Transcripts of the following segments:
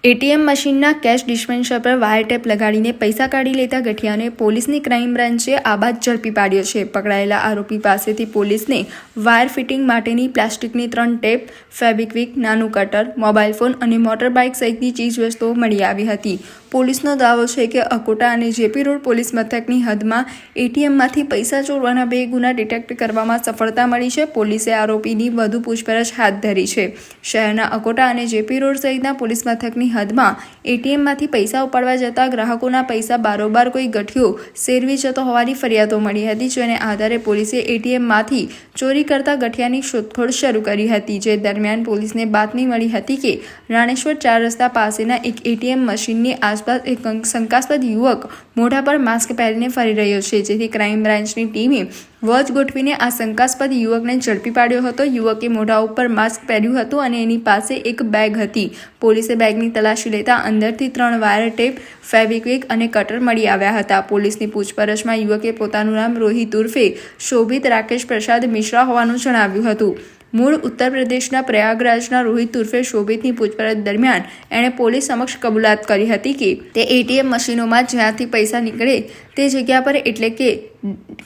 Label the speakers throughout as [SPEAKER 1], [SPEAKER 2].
[SPEAKER 1] ATM મશીનના cache dispenser પર wire tap લગાડીને પૈસા કાઢી લેતા ગઠિયાને પોલીસની ક્રાઇમ બ્રાન્ચે આ બાદ ઝડપી પાડ્યો છે. પકડાયેલા આરોપી પાસેથી પોલીસને વાયર ફિટિંગ માટેની પ્લાસ્ટિકની 3 ટેપ, ફેવિક્વિક, નાનું કટર, મોબાઈલ ફોન અને મોટર બાઇક સહિતની ચીજવસ્તુઓ મળી આવી હતી. પોલીસનો દાવો છે કે અકોટા અને જેપી રોડ પોલીસ મથકની હદમાં એટીએમમાંથી પૈસા ચોરવાના 2 ગુના ડિટેક્ટ કરવામાં સફળતા મળી છે. પોલીસે આરોપીની વધુ પૂછપરછ હાથ ધરી છે. શહેરના અકોટા અને જેપી રોડ સહિતના પોલીસ મથકની હદમાં એટીએમમાંથી પૈસા ઉપાડવા જતા ગ્રાહકોના પૈસા બારોબાર કોઈ ગઠિયો સેરવી જતો હોવાની ફરિયાદો મળી હતી, જેને આધારે પોલીસે એટીએમમાંથી ચોરી કરતા ગઠિયાની શોધખોળ શરૂ કરી હતી. જે દરમિયાન પોલીસને બાતમી મળી હતી કે રાણેશ્વર 4 રસ્તા પાસેના એક એટીએમ મશીનની આસપાસ એક શંકાસ્પદ યુવક મોઢા પર માસ્ક પહેરીને ફરી રહ્યો છે, જેથી ક્રાઇમ બ્રાન્ચની ટીમે વોચ ગોઠવીને આ શંકાસ્પદ યુવકને ઝડપી પાડ્યો હતો. યુવકે મોઢા ઉપર માસ્ક પહેર્યું હતું અને એની પાસે એક બેગ હતી. પોલીસે બેગની તલાશી લેતા અંદરથી 3 વાયર ટેપ, ફેવિક્વિક અને કટર મળી આવ્યા હતા. પોલીસની પૂછપરછમાં યુવકે પોતાનું નામ રોહિત ઉર્ફે શોભિત રાકેશ પ્રસાદ મિશ્રા હોવાનું જણાવ્યું હતું. મૂળ ઉત્તર પ્રદેશના પ્રયાગરાજના રોહિત ઉર્ફે શોભિતની પૂછપરછ દરમિયાન એણે પોલીસ સમક્ષ કબૂલાત કરી હતી કે તે એટીએમ મશીનોમાં જ્યાંથી પૈસા નીકળે તે જગ્યા પર એટલે કે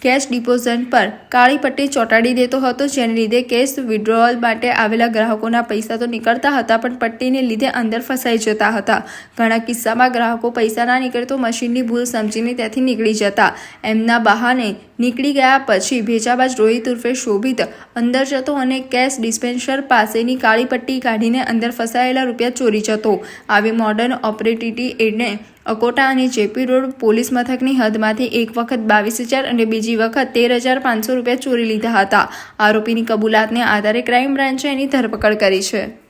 [SPEAKER 1] કેશ ડિપોઝિટ પર કાળી પટ્ટી ચોંટાડી દેતો હતો, જેને લીધે કેશ વિડ્રોવલ માટે આવેલા ગ્રાહકોના પૈસા તો નીકળતા હતા પણ પટ્ટીને લીધે અંદર ફસાઈ જતા હતા. ઘણા કિસ્સામાં ગ્રાહકો પૈસા ના નીકળે તો મશીનની ભૂલ સમજીને ત્યાંથી નીકળી જતા. એમના બહાને નીકળી ગયા પછી ભેજાબાજ રોહિત ઉર્ફે શોભિત અંદર જતો અને કેશ ડિસ્પેન્સર પાસેની કાળી પટ્ટી કાઢીને અંદર ફસાયેલા રૂપિયા ચોરી જતો. આવી મોડર્ન ઓપરેટિવિટી એને અકોટા અને જેપી રોડ પોલીસ મથકની હદમાંથી એક વખત 22,000 અને બીજી વખત 13,500 રૂપિયા ચોરી લીધા હતા. આરોપીની કબૂલાતને આધારે ક્રાઇમ બ્રાન્ચે એની ધરપકડ કરી છે.